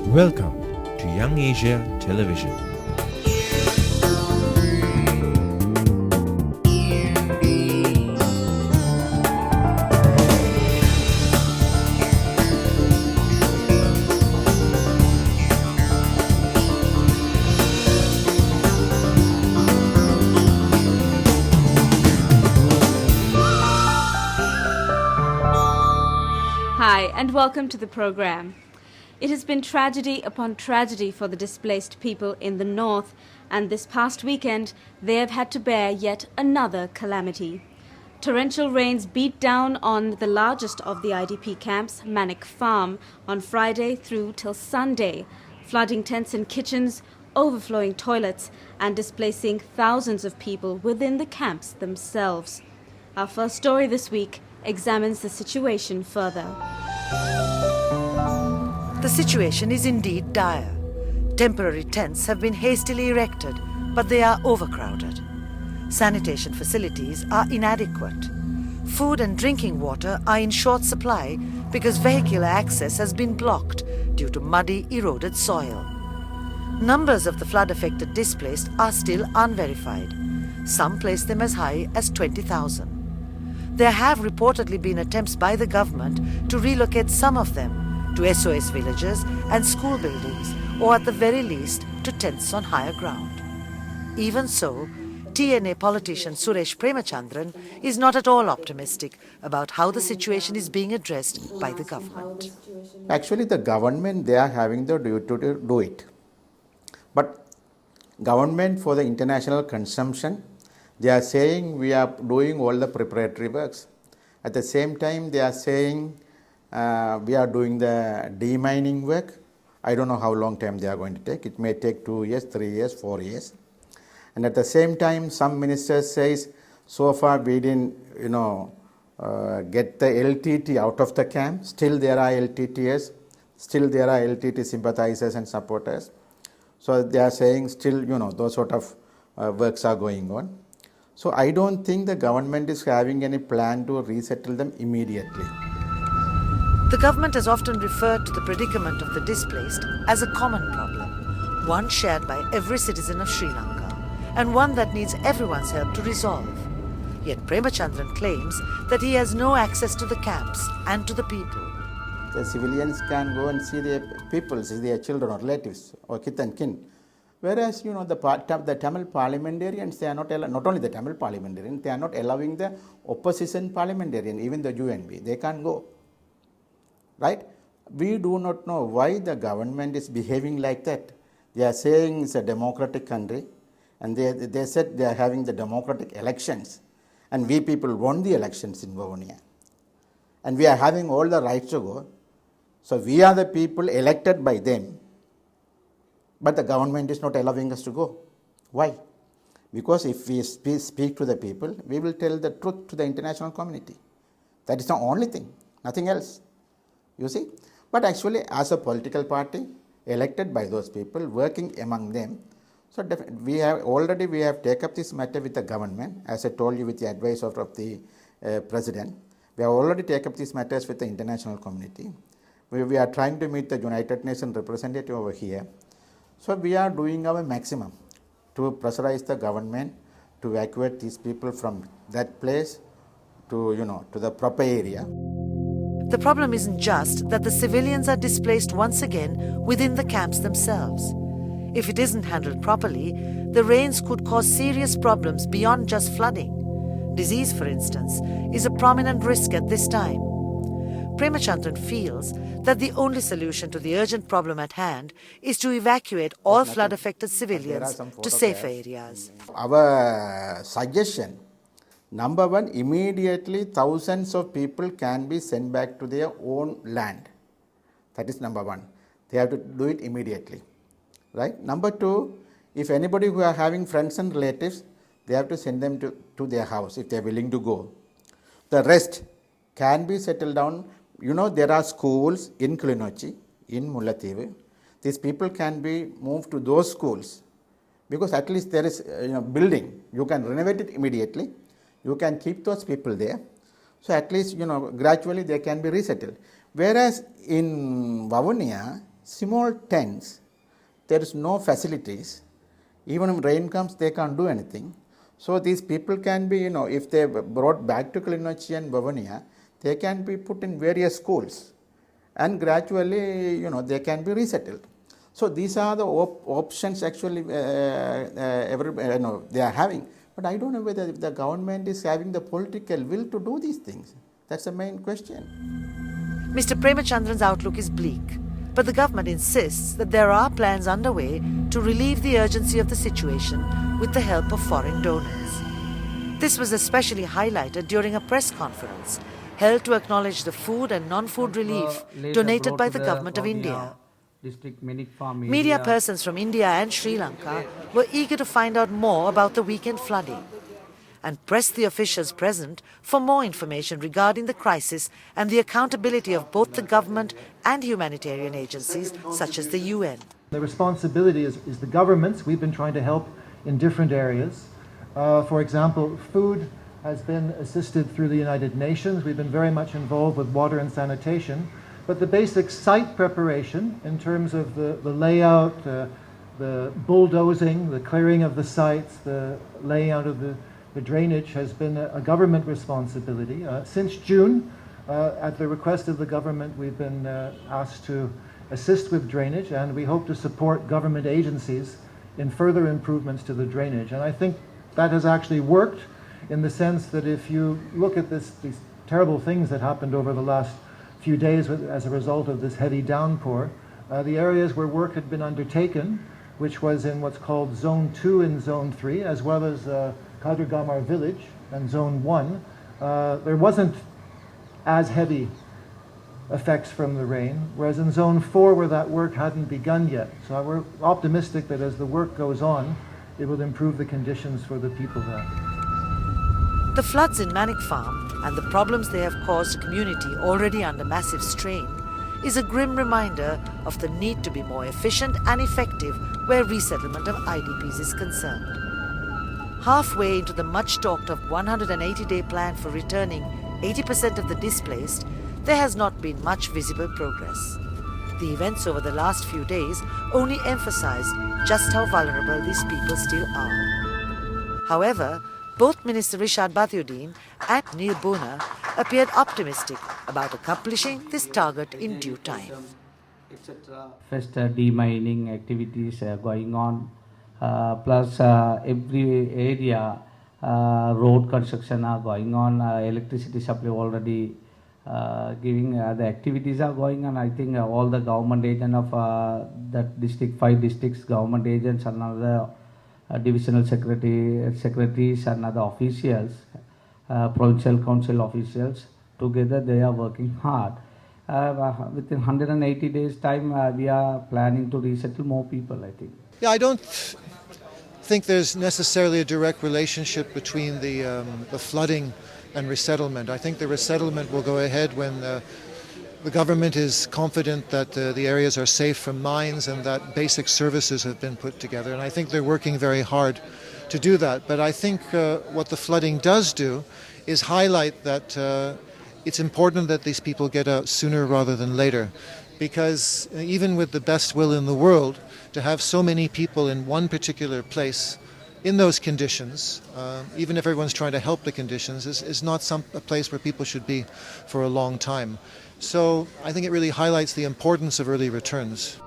Welcome to Young Asia Television. Hi, and welcome to the program. It has been tragedy upon tragedy for the displaced people in the north, and this past weekend they have had to bear yet another calamity. Torrential rains beat down on the largest of the IDP camps, Manic Farm, on Friday through till Sunday, flooding tents and kitchens, overflowing toilets, and displacing thousands of people within the camps themselves. Our first story this week examines the situation further. The situation is indeed dire. Temporary tents have been hastily erected, but they are overcrowded. Sanitation facilities are inadequate. Food and drinking water are in short supply because vehicular access has been blocked due to muddy, eroded soil. Numbers of the flood-affected displaced are still unverified. Some place them as high as 20,000. There have reportedly been attempts by the government to relocate some of them to SOS villages and school buildings, or at the very least to tents on higher ground. Even so, TNA politician Suresh Premachandran is not at all optimistic about how the situation is being addressed by the government. Actually, the government, they are having the duty to do it. But government for the international consumption, they are saying we are doing all the preparatory works. At the same time, they are saying we are doing the demining work. I don't know how long time they are going to take. It may take 2 years, 3 years, 4 years. And at the same time, some ministers says, so far we didn't, get the LTT out of the camp. Still there are LTTs. Still there are LTT sympathizers and supporters. So they are saying still, those sort of works are going on. So I don't think the government is having any plan to resettle them immediately. The government has often referred to the predicament of the displaced as a common problem, one shared by every citizen of Sri Lanka, and one that needs everyone's help to resolve. Yet Premachandran claims that he has no access to the camps and to the people. The civilians can go and see their people, see their children or relatives or kith and kin. Whereas, the Tamil parliamentarians, they are not only the Tamil parliamentarians, they are not allowing the opposition parliamentarian, even the UNB, they can't go. Right? We do not know why the government is behaving like that. They are saying it's a democratic country, and they said they are having the democratic elections, and we people won the elections in Vavonia. And we are having all the rights to go. So we are the people elected by them, but the government is not allowing us to go. Why? Because if we speak to the people, we will tell the truth to the international community. That is the only thing, nothing else. You see? But actually, as a political party, elected by those people, working among them, so we have taken up this matter with the government, as I told you, with the advice of the president. We have already taken up these matters with the international community. We are trying to meet the United Nations representative over here. So we are doing our maximum to pressurize the government to evacuate these people from that place to the proper area. The problem isn't just that the civilians are displaced once again within the camps themselves. If it isn't handled properly, the rains could cause serious problems beyond just flooding. Disease, for instance, is a prominent risk at this time. Premachandran feels that the only solution to the urgent problem at hand is to evacuate all flood-affected civilians to safer areas. Our suggestion, number one, immediately thousands of people can be sent back to their own land. That is number one. They have to do it immediately. Right? Number two, if anybody who are having friends and relatives, they have to send them to their house if they are willing to go. The rest can be settled down. There are schools in Kilinochi, in Mullathievu. These people can be moved to those schools because at least there is building. You can renovate it immediately. You can keep those people there. So at least, gradually they can be resettled. Whereas in Vavonia, small tents, there is no facilities. Even if rain comes, they can't do anything. So these people can be, if they brought back to Kilinochchi and Bavania, they can be put in various schools and gradually, they can be resettled. So these are the options actually they are having. But I don't know whether the government is having the political will to do these things. That's the main question. Mr. Premachandran's outlook is bleak, but the government insists that there are plans underway to relieve the urgency of the situation with the help of foreign donors. This was especially highlighted during a press conference held to acknowledge the food and non-food relief donated by the government of India. Media persons from India and Sri Lanka were eager to find out more about the weekend flooding and pressed the officials present for more information regarding the crisis and the accountability of both the government and humanitarian agencies such as the UN. The responsibility is the government's. We've been trying to help in different areas. For example, food has been assisted through the United Nations. We've been very much involved with water and sanitation. But the basic site preparation in terms of the layout, the bulldozing, the clearing of the sites, the laying out of the drainage has been a government responsibility. Since June, at the request of the government, we've been asked to assist with drainage, and we hope to support government agencies in further improvements to the drainage. And I think that has actually worked in the sense that if you look at these terrible things that happened over the last few days as a result of this heavy downpour, the areas where work had been undertaken, which was in what's called Zone 2 and Zone 3, as well as Kadragamar village and Zone 1, there wasn't as heavy effects from the rain, whereas in Zone 4, where that work hadn't begun yet. So we're optimistic that as the work goes on, it will improve the conditions for the people there. The floods in Manik Farm and the problems they have caused a community already under massive strain is a grim reminder of the need to be more efficient and effective where resettlement of IDPs is concerned. Halfway into the much-talked of 180-day plan for returning 80% of the displaced, there has not been much visible progress. The events over the last few days only emphasized just how vulnerable these people still are. However, both Minister Rishad Bathiuddin and Neil Bona appeared optimistic about accomplishing this target in due time. First, demining activities going on, plus every area road construction are going on, electricity supply already giving, the activities are going on. I think all the government agents of that district, 5 districts, government agents and other divisional secretaries and other officials, provincial council officials, together they are working hard. Within 180 days time, we are planning to resettle more people, I think. Yeah, I don't think there's necessarily a direct relationship between the flooding and resettlement. I think the resettlement will go ahead when the government is confident that the areas are safe from mines and that basic services have been put together. And I think they're working very hard to do that. But I think what the flooding does do is highlight that it's important that these people get out sooner rather than later. Because even with the best will in the world, to have so many people in one particular place in those conditions, even if everyone's trying to help the conditions, is not a place where people should be for a long time. So I think it really highlights the importance of early returns.